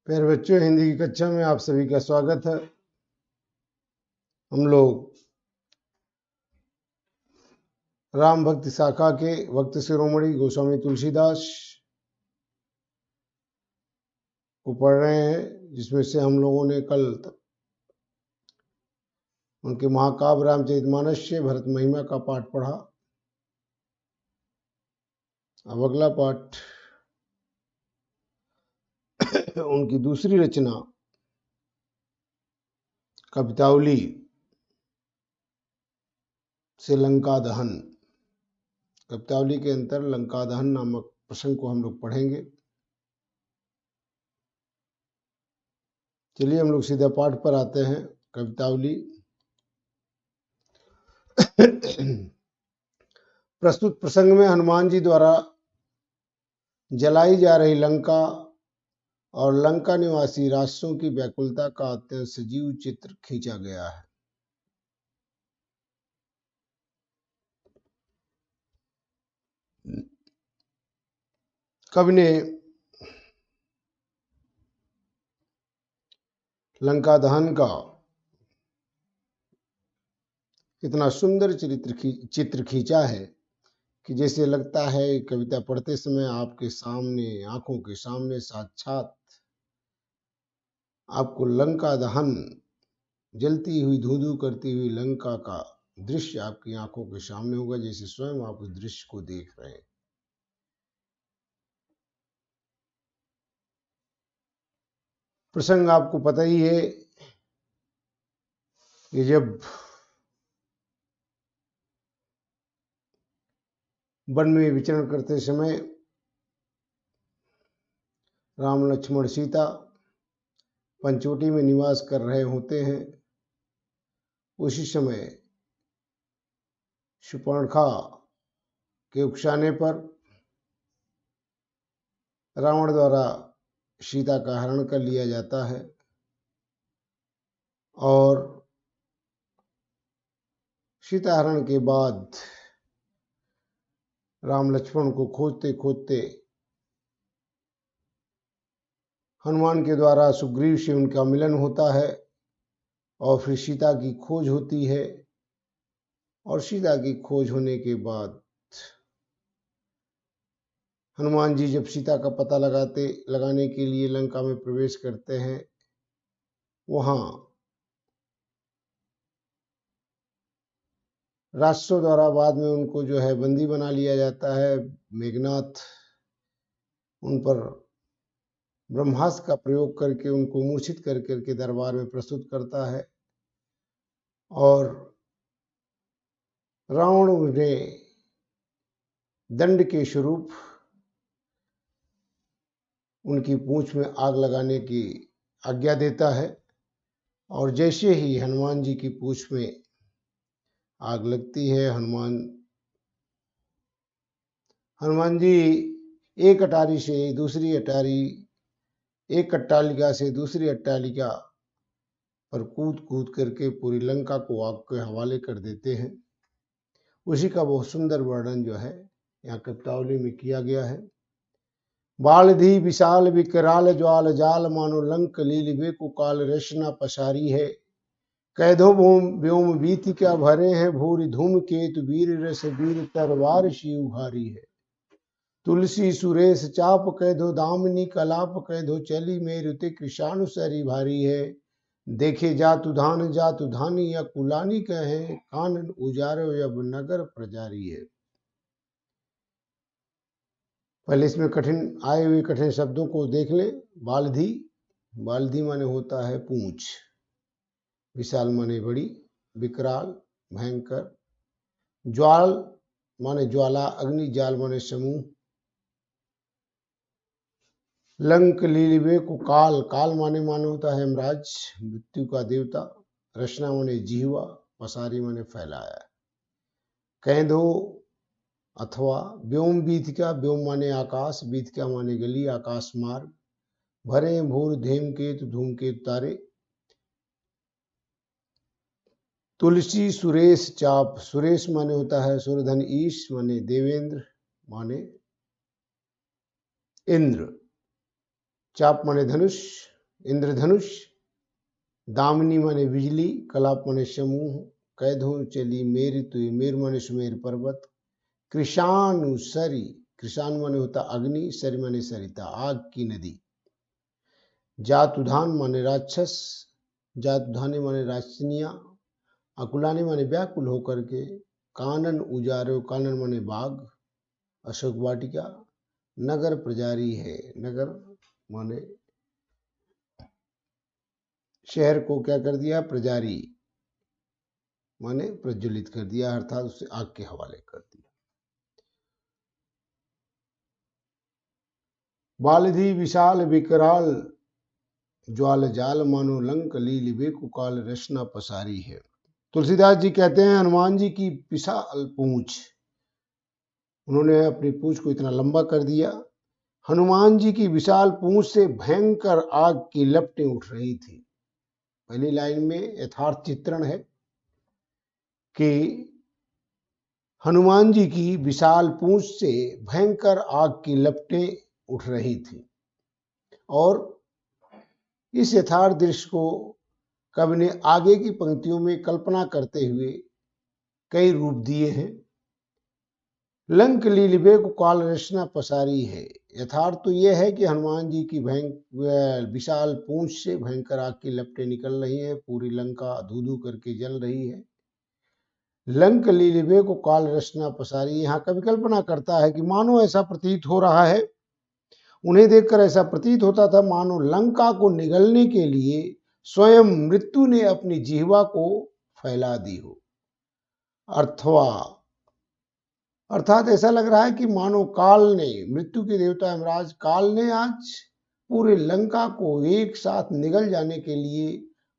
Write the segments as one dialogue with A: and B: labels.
A: प्यारे बच्चों, हिंदी की कक्षा में आप सभी का स्वागत है। हम लोग राम भक्ति शाखा के भक्त शिरोमणि गोस्वामी तुलसीदास को पढ़ रहे हैं, जिसमें से हम लोगों ने कल उनके महाकाव्य रामचरितमानस से भरत महिमा का पाठ पढ़ा। अब अगला पाठ उनकी दूसरी रचना कवितावली से लंका दहन। कवितावली के अंतर लंका दहन नामक प्रसंग को हम लोग पढ़ेंगे। चलिए हम लोग सीधा पाठ पर आते हैं। कवितावली प्रस्तुत प्रसंग में हनुमान जी द्वारा जलाई जा रही लंका और लंका निवासी राक्षसों की व्याकुलता का अत्यंत सजीव चित्र खींचा गया है। कवि ने लंका दहन का इतना सुंदर चित्र खींचा है कि जैसे लगता है कविता पढ़ते समय आपके सामने, आंखों के सामने साक्षात आपको लंका दहन, जलती हुई धू धू करती हुई लंका का दृश्य आपकी आंखों के सामने होगा, जैसे स्वयं आप उस दृश्य को देख रहे हैं। प्रसंग आपको पता ही है कि जब वन में विचरण करते समय राम लक्ष्मण सीता पंचवटी में निवास कर रहे होते हैं, उसी समय शूर्पणखा के उकसाने पर रावण द्वारा सीता का हरण कर लिया जाता है और सीता हरण के बाद राम लक्ष्मण को खोजते खोजते हनुमान के द्वारा सुग्रीव से उनका मिलन होता है और फिर सीता की खोज होती है। और सीता की खोज होने के बाद हनुमान जी जब सीता का पता लगाने के लिए लंका में प्रवेश करते हैं, वहां राक्षसों द्वारा बाद में उनको जो है बंदी बना लिया जाता है। मेघनाथ उन पर ब्रह्मास्त्र का प्रयोग करके उनको मूर्छित कर करके दरबार में प्रस्तुत करता है और रावण उन्हें दंड के स्वरूप उनकी पूंछ में आग लगाने की आज्ञा देता है। और जैसे ही हनुमान जी की पूंछ में आग लगती है, हनुमान जी एक अटारी से दूसरी अटारी, एक अट्टालिका से दूसरी अट्टालिका पर कूद कूद करके पूरी लंका को आग के हवाले कर देते हैं। उसी का बहुत सुंदर वर्णन जो है यहाँ कवितावली में किया गया है। बालधी विशाल विकराल ज्वाल जाल, मानो लंक लील वे कुकाल रचना पसारी है। कैदो व्योम वीतिका भरे हैं, भूरि धूम केतु वीर रस वीर तरवार सी उघारी है। तुलसी सुरेश चाप कैदो दामनी कलाप, कैदो चली मेरु तिक शानुसरी भारी है। देखे जातु धानी या कुलानी कहे, कानन उजारो अब नगर प्रजारी है। पहले इसमें आए हुए कठिन शब्दों को देख ले। बालधी माने होता है पूंछ, विशाल माने बड़ी, विकराल भयंकर, ज्वाल माने ज्वाला, अग्नि, जाल माने समूह, लंक लीलिवे को काल माने होता है यमराज, मृत्यु का देवता, रचना माने जीवा, पसारी माने फैलाया, कैदो अथवा व्योम बीथिका, व्योम माने आकाश, बीथिका माने गली, आकाश मार्ग, भरे भूर धेमकेतु धूमकेतु तारे, तुलसी सुरेश चाप, सुरेश माने होता है सूर्यधन, ईश माने देवेंद्र माने इंद्र, चाप माने धनुष, इंद्रधनुष, दामिनी माने बिजली, कलाप माने समूह, कैधों चली मेरी तुई, मेर माने सुमेर पर्वत, कृषाणु सरी, कृषाणु माने होता अग्नि, सरी माने सरिता आग की नदी, जातुधान माने राक्षस, जातुधानी माने राक्षनिया, अकुलानी माने व्याकुल होकर के, कानन उजारो, कानन माने बाघ, अशोक वाटिका, नगर प्रजारी है, नगर माने शहर को क्या कर दिया, प्रजारी माने प्रज्वलित कर दिया, अर्थात उसे आग के हवाले कर दिया। बालधि विशाल विकराल ज्वाल जाल, मानो लंक लील बेकुकाल, रचना पसारी है। तुलसीदास जी कहते हैं हनुमान जी की विशाल पूंछ, उन्होंने अपनी पूंछ को इतना लंबा कर दिया। हनुमान जी की विशाल पूंछ से भयंकर आग की लपटें उठ रही थी। पहली लाइन में यथार्थ चित्रण है कि हनुमान जी की विशाल पूंछ से भयंकर आग की लपटें उठ रही थी। और इस यथार्थ दृश्य को कवि ने आगे की पंक्तियों में कल्पना करते हुए कई रूप दिए हैं। लंक लीलिबे को काल रचना पसारी है। यथार्थ तो यह है कि हनुमान जी की विशाल पूंछ से भयंकर आग की लपटें निकल रही है, पूरी लंका धू धू करके जल रही है। लंक लीलिबे को काल रचना पसारी, यहाँ कवि कल्पना करता है कि मानो ऐसा प्रतीत हो रहा है, उन्हें देखकर ऐसा प्रतीत होता था मानो लंका को निगलने के लिए स्वयं मृत्यु ने अपनी जिह्वा को फैला दी हो। अर्थात ऐसा लग रहा है कि मानो काल ने, मृत्यु के देवता यमराज काल ने आज पूरे लंका को एक साथ निगल जाने के लिए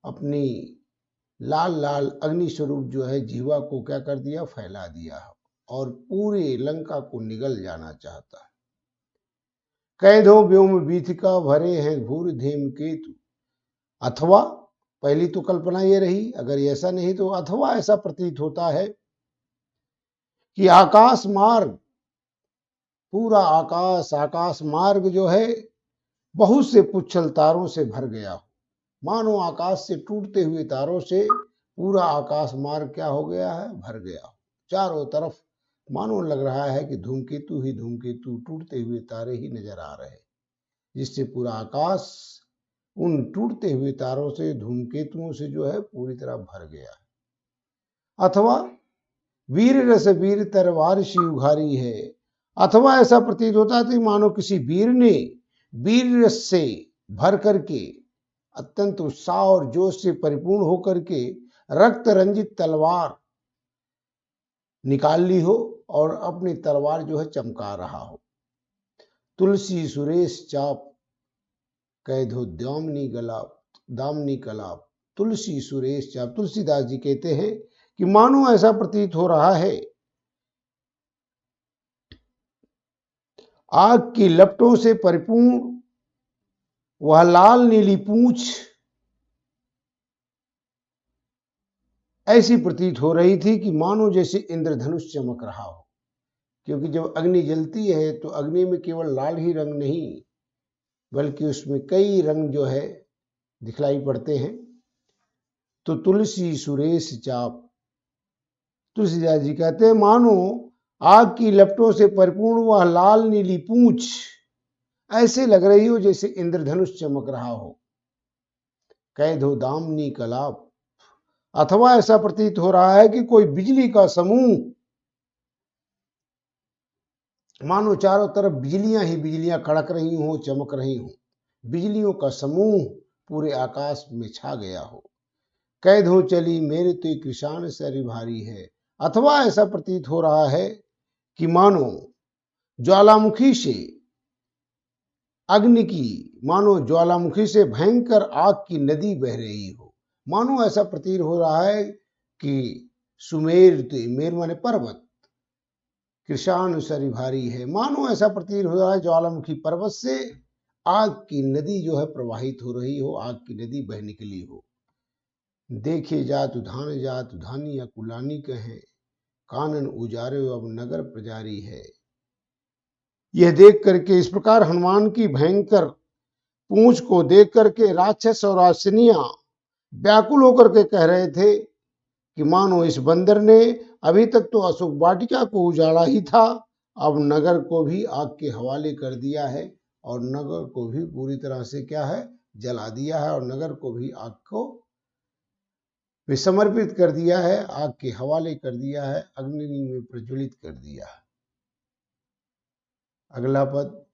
A: अपनी लाल लाल अग्नि स्वरूप जो है जिह्वा को क्या कर दिया, फैला दिया और पूरे लंका को निगल जाना चाहता है। कैदो व्योम बीथिका भरे हैं भूर धेम केतु, अथवा पहली तो कल्पना ये रही, अगर ऐसा नहीं तो अथवा ऐसा प्रतीत होता है कि आकाश मार्ग, पूरा आकाश मार्ग जो है बहुत से पुच्छल तारों से भर गया हो। मानो आकाश से टूटते हुए तारों से पूरा आकाश मार्ग क्या हो गया है, भर गया हो। चारों तरफ मानो लग रहा है कि धूमकेतु ही धूमकेतु, टूटते हुए तारे ही नजर आ रहे हैं, जिससे पूरा आकाश उन टूटते हुए तारों से, धूमकेतुओं से जो है पूरी तरह भर गया है। अथवा वीर रस वीर तरवार सी उघारी है, अथवा ऐसा प्रतीत होता है मानो किसी वीर ने वीर रस से भर करके, अत्यंत उत्साह और जोश से परिपूर्ण होकर के रक्त रंजित तलवार निकाल ली हो और अपनी तलवार जो है चमका रहा हो। तुलसी सुरेश चाप कैधो दामनी कलाप, तुलसी सुरेश चाप, तुलसीदास जी कहते हैं कि मानो ऐसा प्रतीत हो रहा है आग की लपटों से परिपूर्ण वह लाल नीली पूंछ ऐसी प्रतीत हो रही थी कि मानो जैसे इंद्रधनुष चमक रहा हो। क्योंकि जब अग्नि जलती है तो अग्नि में केवल लाल ही रंग नहीं, बल्कि उसमें कई रंग जो है दिखलाई पड़ते हैं। तो तुलसी सुरेश चाप, तुलसीदास जी कहते हैं मानो आग की लपटों से परिपूर्ण वह लाल नीली पूंछ ऐसे लग रही हो जैसे इंद्रधनुष चमक रहा हो। कैधो दामनी कलाप, अथवा ऐसा प्रतीत हो रहा है कि कोई बिजली का समूह, मानो चारों तरफ बिजलियां ही बिजलियां कड़क रही हो, चमक रही हो, बिजलियों का समूह पूरे आकाश में छा गया हो। कैधो चली मेरे तो कृषाण सरी भारी है, अथवा ऐसा प्रतीत हो रहा है कि मानो ज्वालामुखी से अग्नि की, मानो ज्वालामुखी से भयंकर आग की नदी बह रही हो। मानो ऐसा प्रतीत हो रहा है कि सुमेर, मेर माने पर्वत, कृषाण सरी भारी है, मानो ऐसा प्रतीत हो रहा है ज्वालामुखी पर्वत से आग की नदी जो है प्रवाहित हो रही हो, आग की नदी बह निकली हो। देखे जात उधानी या कुलानी कहे, कानन उजारे अब नगर प्रजारी है। यह देख करके इस प्रकार हनुमान की भयंकर पूंछ को देख करके राक्षस और राक्षसनियां व्याकुल होकर के कह रहे थे कि मानो इस बंदर ने अभी तक तो अशोक वाटिका को उजाड़ा ही था, अब नगर को भी आग के हवाले कर दिया है और नगर को भी पूरी तरह से क्या है, जला दिया है और नगर को भी आग को विसमर्पित कर दिया है, आग के हवाले कर दिया है, अग्नि में प्रज्वलित कर दिया है। अगला पद,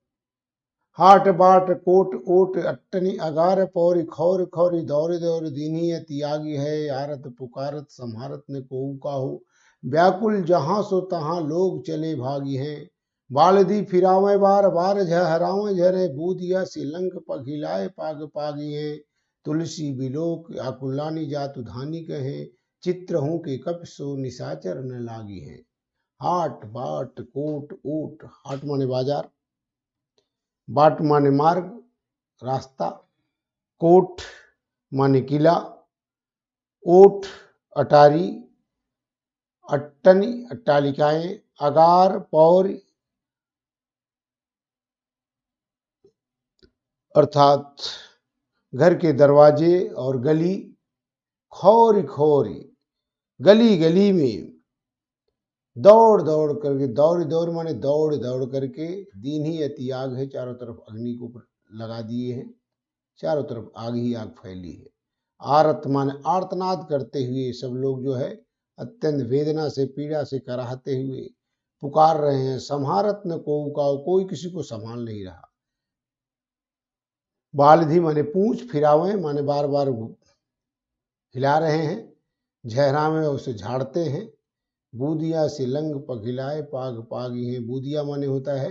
A: हाट बाट कोट ओट अट्टनी अगार पौरी खौर खौरी दौर दौर दीनी त्यागी है, आरत पुकारत संहारत ने कोहू काहू, व्याकुल जहां सो तहां लोग चले भागी हैं, बालदी फिरावे बार बार झहरावे झरे, बूदिया सिलंक पघिलाए पाग पागी हैं, तुलसी बिलोक आकुलानी जातु धानी कहे, चित्र हूं के कप सो निशाचर न लागी है। हाट बाट कोट ओट, हाट माने बाजार, बाट माने मार्ग रास्ता, कोट माने किला, ओट अटारी, अट्टनी अट्टालिकाएं, अगार पौर अर्थात घर के दरवाजे और गली, खौरी खौरी गली गली में दौड़ दौड़ करके, दौड़ दौड़ माने दौड़ दौड़ करके, दीन ही अति आग है, चारों तरफ अग्नि को लगा दिए हैं, चारों तरफ आग ही आग फैली है। आरत माने आर्तनाद करते हुए सब लोग जो है अत्यंत वेदना से पीड़ा से कराहते हुए पुकार रहे हैं, संहारत न कोई किसी को संभाल नहीं रहा। बालधी माने पूंछ, फिरावे माने बार बार हिला रहे हैं, झहरावे उसे झाड़ते हैं, बूदिया से लंग पघिलाए पाग पागी हैं, बूदिया माने होता है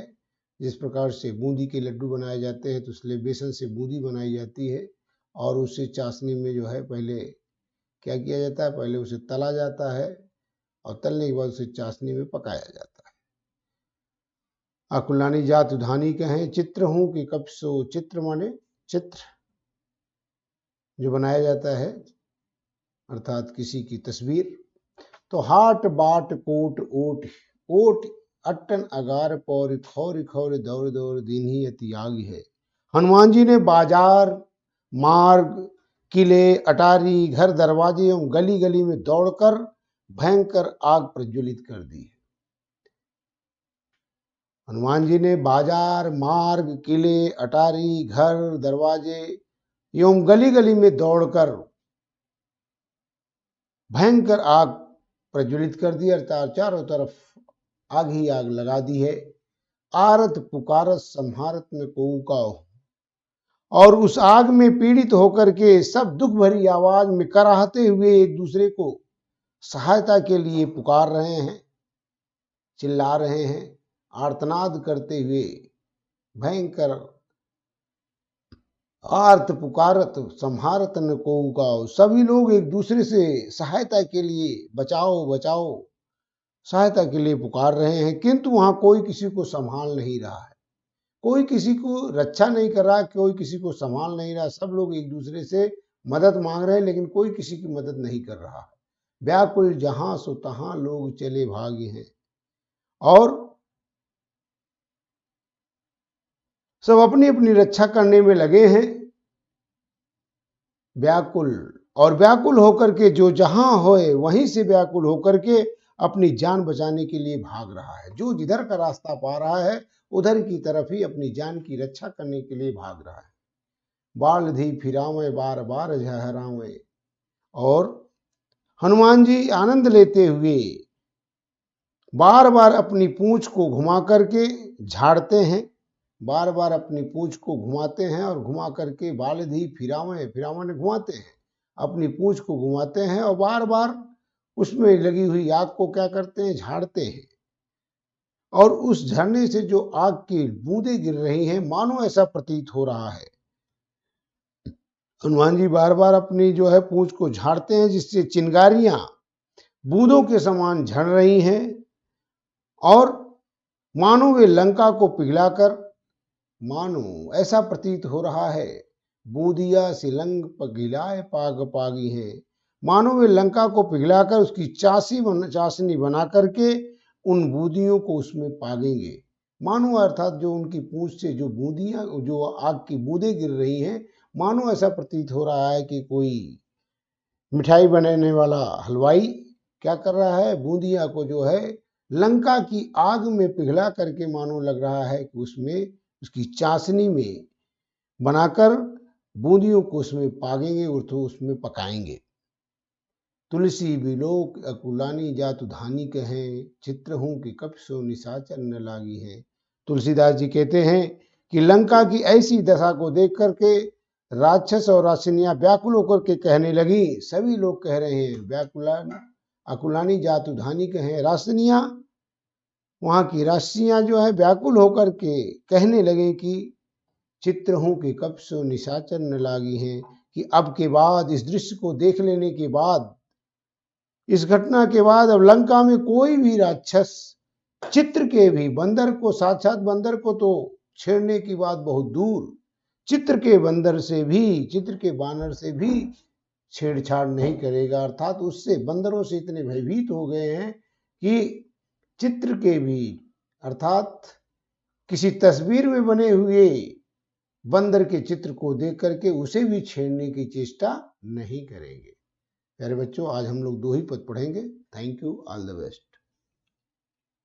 A: जिस प्रकार से बूंदी के लड्डू बनाए जाते हैं तो इसलिए बेसन से बूंदी बनाई जाती है और उसे चाशनी में जो है पहले क्या किया जाता है, पहले उसे तला जाता है और तलने के बाद उसे चाशनी में पकाया जाता है। अकुलानी जात उधानी कहें, चित्र हूं कि कब सो, चित्र माने चित्र जो बनाया जाता है अर्थात किसी की तस्वीर। तो हाट बाट कोट ओट, ओट अट्टन अगार पौर खौर खौर दौड़ दौड़ दीन्ही अति आग है। हनुमान जी ने बाजार मार्ग किले अटारी घर दरवाजे एवं गली गली में दौड़कर भयंकर आग प्रज्वलित कर दी है। हनुमान जी ने बाजार मार्ग किले अटारी घर दरवाजे एवं गली गली में दौड़कर भयंकर आग प्रज्वलित कर दी, अर्थात चारों तरफ आग ही आग लगा दी है। आरत पुकारत संहारत न कोऊ काहू, और उस आग में पीड़ित होकर के सब दुख भरी आवाज में कराहते हुए एक दूसरे को सहायता के लिए पुकार रहे हैं, चिल्ला रहे हैं, आर्तनाद करते हुए भयंकर आर्त पुकारत संहारत न कोऊ काहू, सभी लोग एक दूसरे से सहायता के लिए बचाओ बचाओ सहायता के लिए पुकार रहे हैं, किंतु वहां कोई किसी को संभाल नहीं रहा है, कोई किसी को रक्षा नहीं कर रहा, कोई किसी को संभाल नहीं रहा, सब लोग एक दूसरे से मदद मांग रहे हैं लेकिन कोई किसी की मदद नहीं कर रहा है। व्याकुल जहां सो तहां लोग चले भागे हैं, और सब अपनी अपनी रक्षा करने में लगे हैं व्याकुल, और व्याकुल होकर के जो जहां होए वहीं से व्याकुल होकर के अपनी जान बचाने के लिए भाग रहा है, जो जिधर का रास्ता पा रहा है उधर की तरफ ही अपनी जान की रक्षा करने के लिए भाग रहा है। बालधी फिरावे बार बार झहरावे, और हनुमान जी आनंद लेते हुए बार बार अपनी पूंछ को घुमा करके झाड़ते हैं, बार बार अपनी पूंछ को घुमाते हैं और घुमा करके बालधी फिरावे, फिरावे घुमाते हैं, अपनी पूंछ को घुमाते हैं और बार बार उसमें लगी हुई आग को क्या करते हैं, झाड़ते हैं, और उस झरने से जो आग की बूंदें गिर रही हैं मानो ऐसा प्रतीत हो रहा है। हनुमान जी बार बार अपनी जो है पूंछ को झाड़ते हैं जिससे चिंगारियां बूंदों के समान झड़ रही हैं और मानो वे लंका को पिघलाकर, मानो ऐसा प्रतीत हो रहा है, बूदिया सिलंग पघिलाए पाग पागी हैं, मानो वे लंका को पिघलाकर उसकी चाशनी बना करके उन बूदियों को उसमें पागेंगे। मानो अर्थात जो उनकी पूंछ से जो बूंदियां, जो आग की बूंदें गिर रही हैं, मानो ऐसा प्रतीत हो रहा है कि कोई मिठाई बनाने वाला हलवाई क्या कर रहा है, बूंदिया को जो है लंका की आग में पिघला करके मानो लग रहा है कि उसमें उसकी चाशनी में बनाकर बूंदियों को उसमें पागेंगे और तो उसमें पकाएंगे। तुलसी बिलोक अकुलानी जातु धानी कहें, चित्र हूं कि कप सो निशाचर न लागी है। तुलसीदास जी कहते हैं कि लंका की ऐसी दशा को देख करके राक्षस और राक्षिनियां व्याकुल होकर के कहने लगी, सभी लोग कह रहे हैं व्याकुला अकुलानी जातु धानी कहें, राक्षिनियां, वहां की राशियां जो है व्याकुल होकर के कहने लगे कि चित्र हूं कि कब सो निशाचर न लागी हैं, कि अब के बाद इस दृश्य को देख लेने के बाद, इस घटना के बाद अब लंका में कोई भी राक्षस चित्र के भी, बंदर को, साक्षात बंदर को तो छेड़ने की बात बहुत दूर, चित्र के बंदर से भी, चित्र के बानर से भी छेड़छाड़ नहीं करेगा। अर्थात उससे, बंदरों से इतने भयभीत हो गए हैं कि चित्र के भी, अर्थात किसी तस्वीर में बने हुए बंदर के चित्र को देख करके उसे भी छेड़ने की चेष्टा नहीं करेंगे। प्यारे बच्चों, आज हम लोग 2 ही पद पढ़ेंगे। Thank you, all the best.